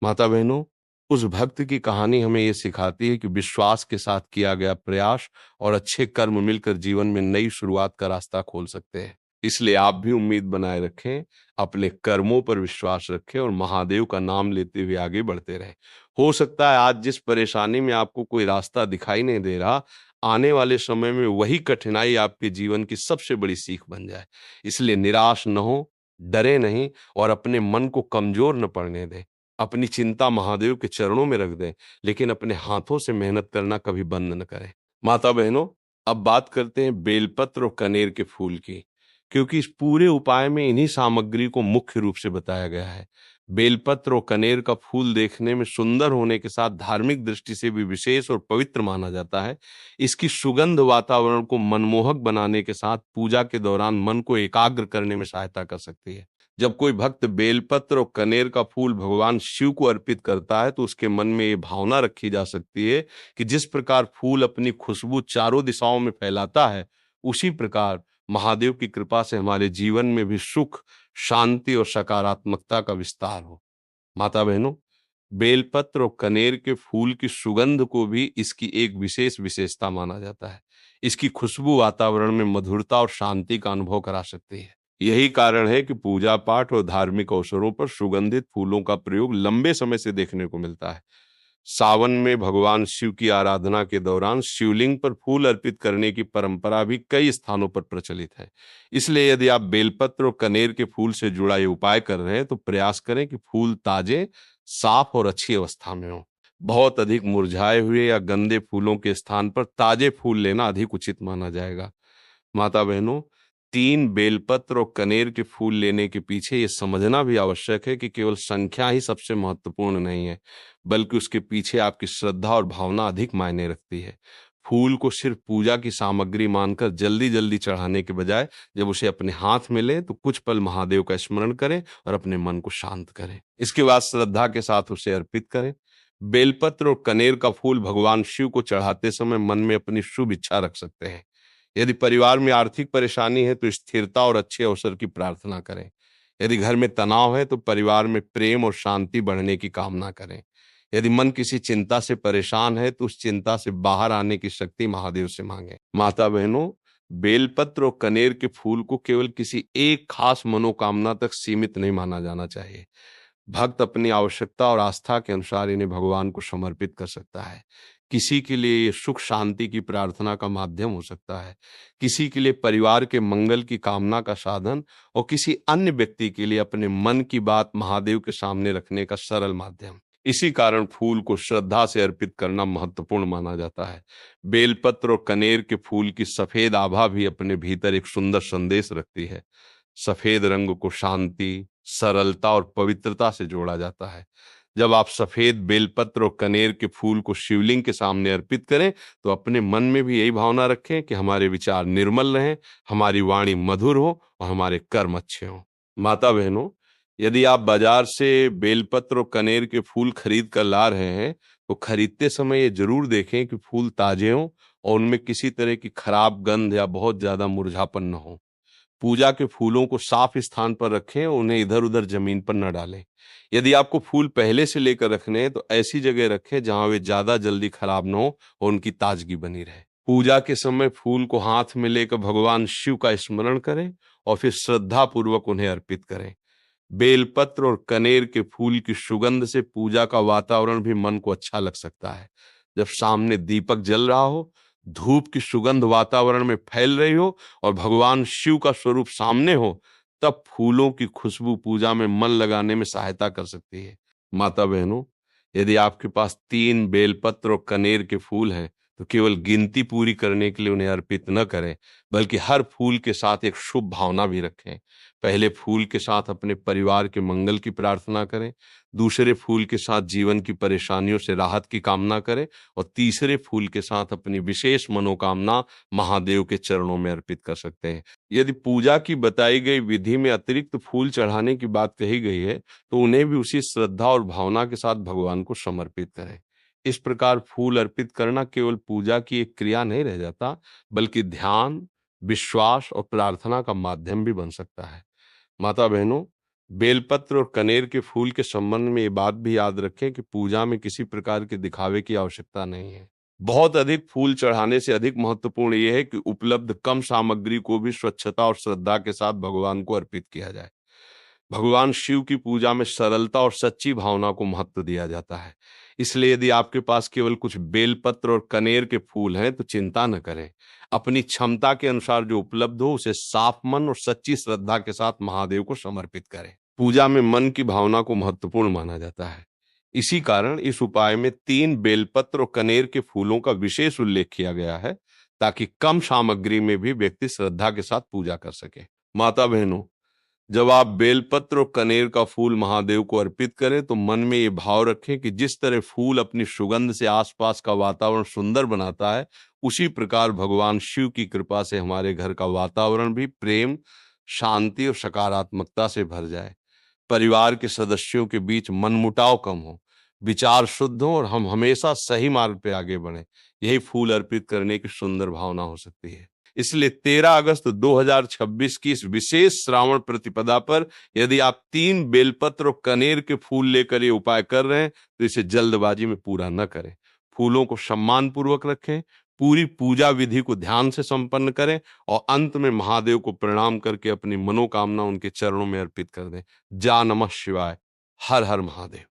माता बहनों, उस भक्त की कहानी हमें ये सिखाती है कि विश्वास के साथ किया गया प्रयास और अच्छे कर्म मिलकर जीवन में नई शुरुआत का रास्ता खोल सकते हैं। इसलिए आप भी उम्मीद बनाए रखें, अपने कर्मों पर विश्वास रखें और महादेव का नाम लेते हुए आगे बढ़ते रहें। हो सकता है आज जिस परेशानी में आपको कोई रास्ता दिखाई नहीं दे रहा, आने वाले समय में वही कठिनाई आपके जीवन की सबसे बड़ी सीख बन जाए। इसलिए निराश न हो, डरे नहीं और अपने मन को कमजोर न पड़ने दें। अपनी चिंता महादेव के चरणों में रख दें, लेकिन अपने हाथों से मेहनत करना कभी बंद न करें। माता बहनों, अब बात करते हैं बेलपत्र और कनेर के फूल की, क्योंकि इस पूरे उपाय में इन्हीं सामग्री को मुख्य रूप से बताया गया है। बेलपत्र और कनेर का फूल देखने में सुंदर होने के साथ धार्मिक दृष्टि से भी विशेष और पवित्र माना जाता है। इसकी सुगंध वातावरण को मनमोहक बनाने के साथ पूजा के दौरान मन को एकाग्र करने में सहायता कर सकती है। जब कोई भक्त बेलपत्र और कनेर का फूल भगवान शिव को अर्पित करता है, तो उसके मन में ये भावना रखी जा सकती है कि जिस प्रकार फूल अपनी खुशबू चारों दिशाओं में फैलाता है, उसी प्रकार महादेव की कृपा से हमारे जीवन में भी सुख, शांति और सकारात्मकता का विस्तार हो। माता बहनों, बेलपत्र और कनेर के फूल की सुगंध को भी इसकी एक विशेष विशेषता माना जाता है। इसकी खुशबू वातावरण में मधुरता और शांति का अनुभव करा सकती है। यही कारण है कि पूजा पाठ और धार्मिक अवसरों पर सुगंधित फूलों का प्रयोग लंबे समय से देखने को मिलता है। सावन में भगवान शिव की आराधना के दौरान शिवलिंग पर फूल अर्पित करने की परंपरा भी कई स्थानों पर प्रचलित है। इसलिए यदि आप बेलपत्र और कनेर के फूल से जुड़ा ये उपाय कर रहे हैं, तो प्रयास करें कि फूल ताजे, साफ और अच्छी अवस्था में हो। बहुत अधिक मुरझाए हुए या गंदे फूलों के स्थान पर ताजे फूल लेना अधिक उचित माना जाएगा। माता बहनों, 3 बेलपत्र और कनेर के फूल लेने के पीछे ये समझना भी आवश्यक है कि केवल संख्या ही सबसे महत्वपूर्ण नहीं है, बल्कि उसके पीछे आपकी श्रद्धा और भावना अधिक मायने रखती है। फूल को सिर्फ पूजा की सामग्री मानकर जल्दी जल्दी चढ़ाने के बजाय जब उसे अपने हाथ में लें, तो कुछ पल महादेव का स्मरण करें और अपने मन को शांत करें। इसके बाद श्रद्धा के साथ उसे अर्पित करें। बेलपत्र और कनेर का फूल भगवान शिव को चढ़ाते समय मन में अपनी शुभ इच्छा रख सकते हैं। यदि परिवार में आर्थिक परेशानी है, तो स्थिरता और अच्छे अवसर की प्रार्थना करें। यदि घर में तनाव है, तो परिवार में प्रेम और शांति बढ़ने की कामना करें। यदि मन किसी चिंता से परेशान है, तो उस चिंता से बाहर आने की शक्ति महादेव से मांगे। माता बहनों, बेलपत्र और कनेर के फूल को केवल किसी एक खास मनोकामना तक सीमित नहीं माना जाना चाहिए। भक्त अपनी आवश्यकता और आस्था के अनुसार इन्हें भगवान को समर्पित कर सकता है। किसी के लिए ये सुख शांति की प्रार्थना का माध्यम हो सकता है, किसी के लिए परिवार के मंगल की कामना का साधन और किसी अन्य व्यक्ति के लिए अपने मन की बात महादेव के सामने रखने का सरल माध्यम। इसी कारण फूल को श्रद्धा से अर्पित करना महत्वपूर्ण माना जाता है। बेलपत्र और कनेर के फूल की सफेद आभा भी अपने भीतर एक सुंदर संदेश रखती है। सफेद रंग को शांति, सरलता और पवित्रता से जोड़ा जाता है। जब आप सफेद बेलपत्र और कनेर के फूल को शिवलिंग के सामने अर्पित करें, तो अपने मन में भी यही भावना रखें कि हमारे विचार निर्मल रहें, हमारी वाणी मधुर हो और हमारे कर्म अच्छे हों। माता बहनों, यदि आप बाजार से बेलपत्र और कनेर के फूल खरीद कर ला रहे हैं, तो खरीदते समय ये जरूर देखें कि फूल ताजे हों और उनमें किसी तरह की खराब गंध या बहुत ज्यादा मुरझापन न हो। पूजा के फूलों को साफ स्थान पर रखें और उन्हें इधर उधर जमीन पर न डालें। यदि आपको फूल पहले से लेकर रखने हैं, तो ऐसी जगह रखें जहां वे ज्यादा जल्दी खराब न हो और उनकी ताजगी बनी रहे। पूजा के समय फूल को हाथ में लेकर भगवान शिव का स्मरण करें और फिर श्रद्धा पूर्वक उन्हें अर्पित करें। बेलपत्र और कनेर के फूल की सुगंध से पूजा का वातावरण भी मन को अच्छा लग सकता है। जब सामने दीपक जल रहा हो, धूप की सुगंध वातावरण में फैल रही हो और भगवान शिव का स्वरूप सामने हो, तब फूलों की खुशबू पूजा में मन लगाने में सहायता कर सकती है। माता बहनों, यदि आपके पास 3 बेलपत्र और कनेर के फूल हैं, तो केवल गिनती पूरी करने के लिए उन्हें अर्पित न करें, बल्कि हर फूल के साथ एक शुभ भावना भी रखें। पहले फूल के साथ अपने परिवार के मंगल की प्रार्थना करें, दूसरे फूल के साथ जीवन की परेशानियों से राहत की कामना करें और तीसरे फूल के साथ अपनी विशेष मनोकामना महादेव के चरणों में अर्पित कर सकते हैं। यदि पूजा की बताई गई विधि में अतिरिक्त फूल चढ़ाने की बात कही गई है, तो उन्हें भी उसी श्रद्धा और भावना के साथ भगवान को समर्पित करें। इस प्रकार फूल अर्पित करना केवल पूजा की एक क्रिया नहीं रह जाता, बल्कि ध्यान, विश्वास और प्रार्थना का माध्यम भी बन सकता है। माता बहनों, बेलपत्र और कनेर के फूल के संबंध में ये बात भी याद रखें कि पूजा में किसी प्रकार के दिखावे की आवश्यकता नहीं है। बहुत अधिक फूल चढ़ाने से अधिक महत्वपूर्ण यह है कि उपलब्ध कम सामग्री को भी स्वच्छता और श्रद्धा के साथ भगवान को अर्पित किया जाए। भगवान शिव की पूजा में सरलता और सच्ची भावना को महत्व दिया जाता है। इसलिए यदि आपके पास केवल कुछ बेलपत्र और कनेर के फूल हैं, तो चिंता न करें। अपनी क्षमता के अनुसार जो उपलब्ध हो, उसे साफ मन और सच्ची श्रद्धा के साथ महादेव को समर्पित करें। पूजा में मन की भावना को महत्वपूर्ण माना जाता है। इसी कारण इस उपाय में 3 बेलपत्र और कनेर के फूलों का विशेष उल्लेख किया गया है, ताकि कम सामग्री में भी व्यक्ति श्रद्धा के साथ पूजा कर सके। माता बहनों, जब आप बेलपत्र और कनेर का फूल महादेव को अर्पित करें, तो मन में ये भाव रखें कि जिस तरह फूल अपनी सुगंध से आसपास का वातावरण सुंदर बनाता है, उसी प्रकार भगवान शिव की कृपा से हमारे घर का वातावरण भी प्रेम, शांति और सकारात्मकता से भर जाए। परिवार के सदस्यों के बीच मनमुटाव कम हो, विचार शुद्ध हो और हम हमेशा सही मार्ग पे आगे बढ़ें। यही फूल अर्पित करने की सुंदर भावना हो सकती है। इसलिए 13 अगस्त 2026 की इस विशेष श्रावण प्रतिपदा पर यदि आप 3 बेलपत्र और कनेर के फूल लेकर ये उपाय कर रहे हैं, तो इसे जल्दबाजी में पूरा न करें। फूलों को सम्मान पूर्वक रखें, पूरी पूजा विधि को ध्यान से संपन्न करें और अंत में महादेव को प्रणाम करके अपनी मनोकामना उनके चरणों में अर्पित कर दें। जा नमः शिवाय। हर हर महादेव।